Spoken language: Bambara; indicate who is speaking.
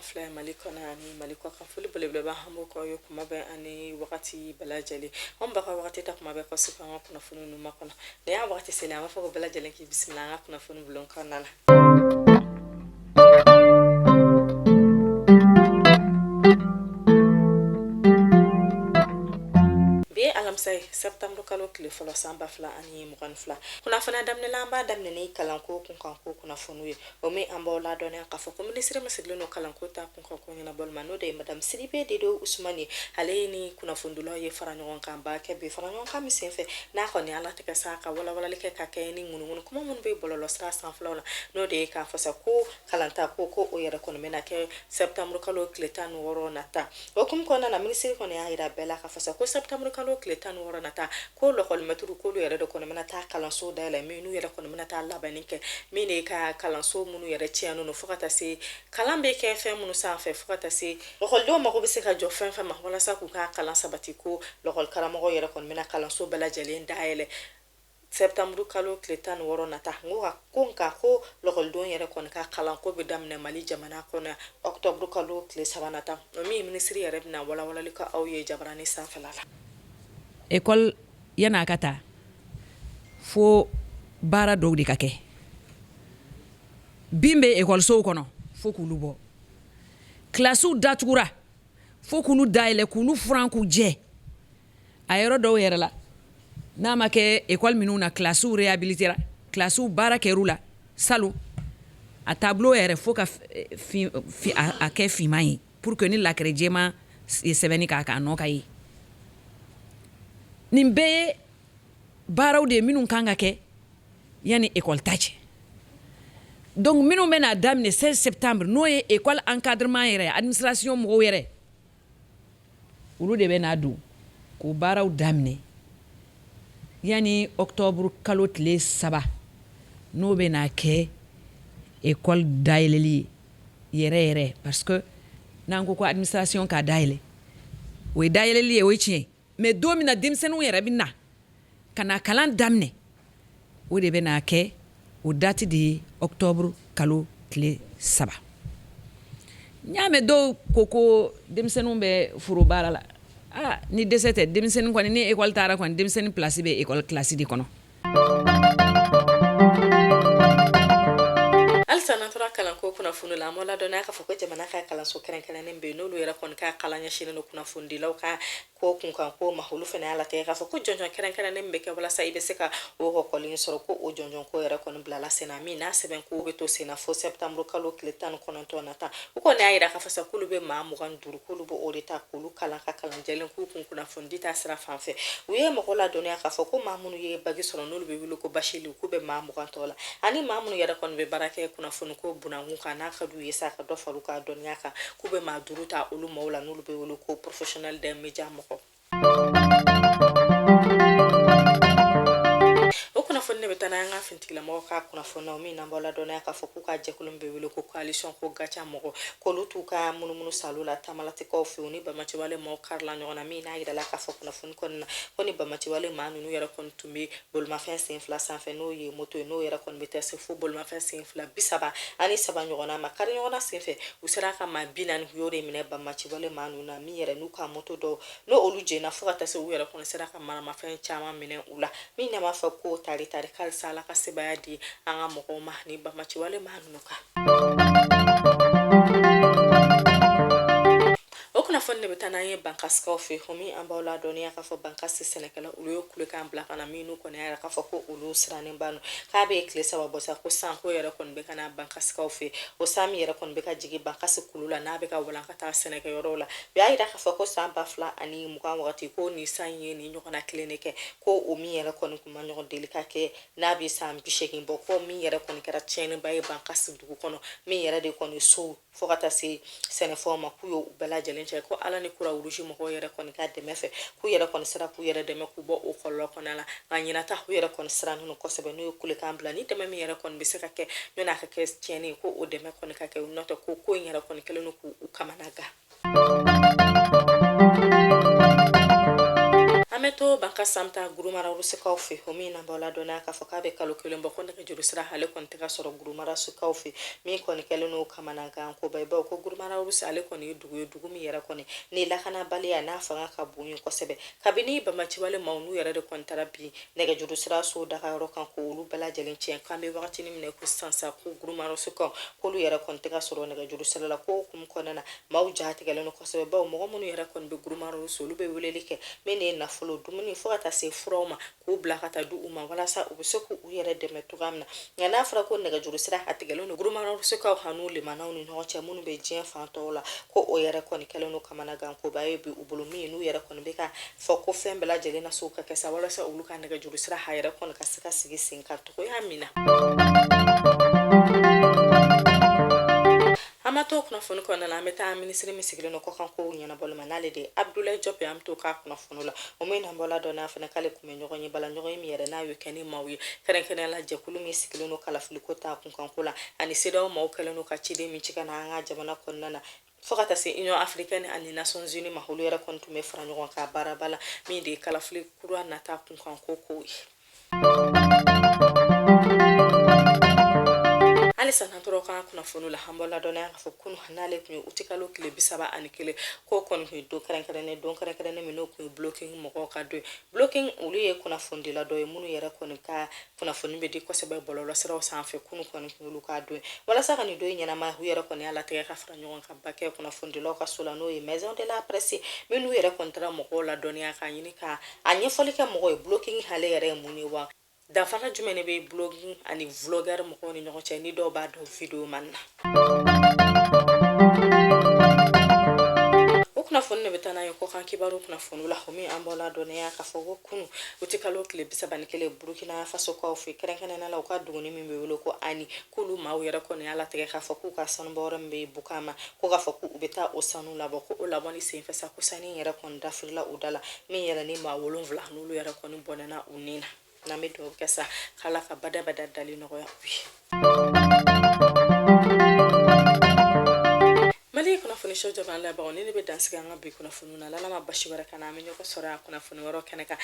Speaker 1: fila Mali kɔnɔ ani Mali kɔ kan foli belebeleba an b'o k'aw ye kuma bɛɛ ani wagati bɛɛ lajɛlen an b'a ka wagati ta kuma bɛɛ ka se an ka kunnafoni ninnu ma kɔnɔ ni y'a wagati selen an b'a fɔ ko bɛɛ lajɛlen k'i bisimila an ka kunnafoni bulon kɔnɔna na. Alamsay September kalo tile fɔlɔ san 2022 kunnafoni daminɛla an b'a daminɛ ni kalanko kunkanko kunnafoniw ye o min an b'aw ladɔnniya k'a fɔ ko minisiri min sigilen don kalanko ta kunkanko ɲɛnabɔli ma n'o de ye madame Sidibe Dedo Usumani ale ye ni kunnafonidilaw ye fara ɲɔgɔn kan ba kɛ bi fara ɲɔgɔn kan min senfɛ n'a kɔni ala tigɛ sa ka walawalali kɛ ka kɛ ni ŋunuŋunu kuma minnu bɛ bɔlɔlɔ sira sanfɛlaw la n'o de ye k'a fɔ sa ko kalanta ko o yɛrɛ kɔni bɛna kɛ September kalo tile 16 nata o hukumu kɔnɔna na minisiri kɔni y'a yira bɛɛ la k'a fɔ sa ko September kalo tile 16 nata ko lɔkɔlimɛturu k'olu yɛrɛ de kɔni bɛna taa kalanso dayɛlɛ min n'u yɛrɛ kɔni bɛna taa labɛnni kɛ min de ka kalanso minnu yɛrɛ tiɲɛnen don fo ka taa se kalan bɛ kɛ fɛn minnu sanfɛ fo ka taa se lɔkɔlidenw mago bɛ se ka jɔ fɛn fɛn ma walasa k'u ka kalan sabati ko lɔkɔlikaramɔgɔw yɛrɛ kɔni bɛna kalanso bɛɛ lajɛlen dayɛlɛ September kalo tile 16 nata nka ko lɔkɔlidenw yɛrɛ kɔni ka kalanko bɛ daminɛ Mali jamana kɔnɔ October kalo tile 3 nata o min minisiri yɛrɛ bɛna walawalali ka aw ye jabarani sanfɛla la.
Speaker 2: École yana ka taa fo baara dɔw de ka kɛ bin bɛ ekɔlisow kɔnɔ fo k'ulu bɔ kilasiw datugura fo k'ulu dayɛlɛ k'ulu furan k'u jɛ a yɔrɔ dɔw yɛrɛ la n'a ma kɛ école minnu na kilasiw réhabilitera kilasiw baara kɛr'u la salon a tableau yɛrɛ fo ka a kɛ finman ye pour que ni lakɛrɛ jɛman ye sɛbɛnni k'a kan a nɔ ka ye nin bɛɛ ye baaraw de minnu kan ka kɛ yani école ta cɛ donc minnu bɛna daminɛ 16 septembre n'o ye école encadrement yɛrɛ administration mɔgɔw yɛrɛ olu de bɛna don k'o baaraw daminɛ yani octobre kalo tile 3 n'o bɛna kɛ école dayɛlɛli yɛrɛ parce que n'an ko administration ka dayɛlɛ o ye dayɛlɛli ye o ye tiɲɛ mais don min na denmisɛnninw yɛrɛ bɛ na ka na kalan daminɛ o de bɛna kɛ o date de ye octobre kalo tile 3 n y'a mɛn dɔw ko denmisɛnninw bɛ foro baara la ni dɛsɛ tɛ denmisɛnnin kɔni ni école taara kɔni denmisɛnnin place bɛ école classe de kɔnɔ.
Speaker 1: Alisa n'an tora kalanko kunnafoni la an b'aw ladɔnniya k'a fɔ ko jamana ka kalanso kɛrɛnkɛrɛnnen bɛ yen n'olu yɛrɛ kɔni ka kalan ɲɛsinnen don kunnafonidilaw ka ko kunkan ko ma olu fana y'a latigɛ k'a fɔ ko jɔnjɔn kɛrɛnkɛrɛnnen min bɛ kɛ walasa i bɛ se ka o kɔkɔli sɔrɔ ko o jɔnjɔn ko yɛrɛ kɔni bilala sen na min n'a sɛbɛn ko bɛ to sen na fo September kalo tile 19 nata u kɔni y'a yira k'a fɔ sa k'olu bɛ maa 25 k'olu bɛ o de ta k'olu kalan ka kalan jɛlen k'u kun kunnafonidi ta sira fan fɛ u ye mɔgɔ ladɔnniya k'a fɔ ko maa minnu ye bagi sɔrɔ n'olu bɛ wele ko bachelier k'u bɛ maa 20 tɔ la ani maa minnu yɛrɛ kɔni bɛ baara kɛ kunnafoni ko bunakun kan n'a ka d'u ye sa ka dɔ fara u ka dɔnniya kan k'u bɛ maa 5 ta olu maaw la n'olu bɛ wele ko professionnel des médias mɔgɔ. O kunnafoni ne bɛ taa n'an ka finitigilamɔgɔw ka kunnafoniw min n'an b'aw ladɔnniya k'a fɔ k'u ka jɛkulu bɛ wele ko coalition ko gaca mɔgɔ k'olu t'u ka munumunu salo la tamalatikaw fɛ u ni bamaciwale maaw karila ɲɔgɔn na min n'a yirala k'a fɔ kunnafoni kɔnɔna ko ni bamaciwale maa ninnu yɛrɛ kɔni tun bɛ bolimafɛn sen 2 sanfɛ n'o ye moto ye n'o yɛrɛ kɔni bɛ taa se fo bolimafɛn sen 2 30 ɲɔgɔnna ma kari ɲɔgɔnna senfɛ u sera ka maa 40 y'o de minɛ bamaciwale maa ninnu na min yɛrɛ n'u ka moto dɔw n'o olu jɛnna fo ka taa se u yɛrɛ kɔni sera ka maramafɛn caman minɛ u la min na b'a fɔ ko tari halisa ala ka sebaya di an ka mɔgɔw ma ni bamaciwale maa ninnu kan. O kunnafoni de bɛ taa n'an ye bankasikaw fɛ yen min an b'aw ladɔnniya k'a fɔ bankasi sɛnɛkɛla olu ye kulekan bila ka na min n'u kɔni y'a yira k'a fɔ ko olu sirannen ba no k'a bɛ tile 3 bɔ sa ko san ko yɛrɛ kɔni bɛ ka na bankasikaw fɛ o san min yɛrɛ kɔni bɛ ka jigin bankasi kulu la n'a bɛ ka walankata sɛnɛkɛyɔrɔw la u y'a yira k'a fɔ ko san 2020 wagati ko nin san ye nin ɲɔgɔnna kelen de kɛ ko o min yɛrɛ kɔni kun ma ɲɔgɔn deli ka kɛ n'a bɛ san 80 bɔ ko min yɛrɛ kɔni kɛra tiɲɛniba ye bankasi dugu kɔnɔ min yɛrɛ de kɔni so fo ka taa se sɛnɛfɛnw ma k'u ye u bɛɛ lajɛlen cɛ ko ala ni kura urusi mɔgɔw yɛrɛ kɔni ka dɛmɛ fɛ k'u yɛrɛ kɔni sera k'u yɛrɛ dɛmɛ k'u bɔ o kɔlɔlɔ kɔnɔna la nka ɲinata u yɛrɛ kɔni sira ninnu kosɛbɛ n'u ye kulekan bila ni dɛmɛ min yɛrɛ kɔni bɛ se ka kɛ ɲɔn'a ka kɛ tiɲɛni ye ko o dɛmɛ kɔni ka kɛ n'o tɛ ko in yɛrɛ kɔni kɛlen don k'u kamanaga. An bɛ to to banka samta gurumara rusikaw fe homi na bola dona ka foka be kalo kelen bokon daga juru sira hale kon tega soro gurumara sukaw fe mi kon kelen no kamana gan ko bay ba ko gurumara rusi ale kon dugu mi yara kon ni la kana baliya na fanga ka bunyi ko sebe kabini ba machi wale maunu yara de kon tarabi daga juru sira so daga ro kan ko ulu bala jalen chen kambe wakati ni mne ko sansa ko gurumara sukaw ko lu yara kon tega soro daga juru sira la ko kum konana mawja ta kelen ko sebe ba mo munu yara kon be gurumara rusi lu be welelike mene na folo dumuni fo ata se froma ko blakata du uma wala sa ubuseku uyere de metugamna ngana fra ko nega juru sira hatigelo no guruma ro se ka hanu le mana no no cha munu be jien fantola ko oyere ko ni kelo no kamana gan ko baye bi ubulumi nu yere ko be ka fo ko fembela jele na suka kesa wala sa uluka nega juru sira hayere ko ka sika sigi sinka to ko ya mina amato kuna fonu ko na meta ministre misigile no ko kan ko nyana bol manale de Abdoulaye Diop am to ka kuna fonu la o me na bola do na fana kale kuma nyogo nyi bala nyogo mi yere na wekani mawi karen kenen la je kulu misigile no kala fili ko ta kun kan kula ani sida o maw kale no ka chide mi chika na nga jamana konnana fokata se Union Africaine ani Nations Unies mahulu yere kon tume fra nyogo ka barabala mi de kala fili kurwa na ta kun kan ko Alisa natoro kana kuna fonu la hambola dona ya fo kunu hanale kunyo utikalo kile bisaba anikele ko kon kunyo do karen karen mino kunyo blocking moko ka do blocking uliye kuna fondi la do munu yera kon ka kuna fonu be di ko sebe bololo sira o sanfe kunu kon kunyo luka do wala saka ni do nyana ma hu yera kon ala tege ka fra nyon ka bake kuna fondi lo ka sula no e maison de la presse minu yera kontra moko la donia ka yini ka anye folika moko blocking hale yera muni wa da fana jumene be blogging ani vlogger mo ko ni nyoko cheni do ba do video manna okuna fonu ne betana yo ko kan kibaru kuna fonu la homi ambola donia ka fogo kunu utikalo kile bisabani kele Burkina Faso ko fi kren na la ko duguni mi be ko ani kulu mawu yara ko ne ala tege ka foku ka son boram be bukama ko ka foku ubeta osanu la boko o la boni se fesa ko sani yara ko ndafrila udala mi yara ni ma wolon vla nulu yara ko ni bonana unina na medo kesa kala ka bada dali no ya wi mali kuna funi shojo ban la ba oni ne be dansi ga ngabi kuna funu na la ma bashi wara kana me nyoko sora kuna funu waro kanaka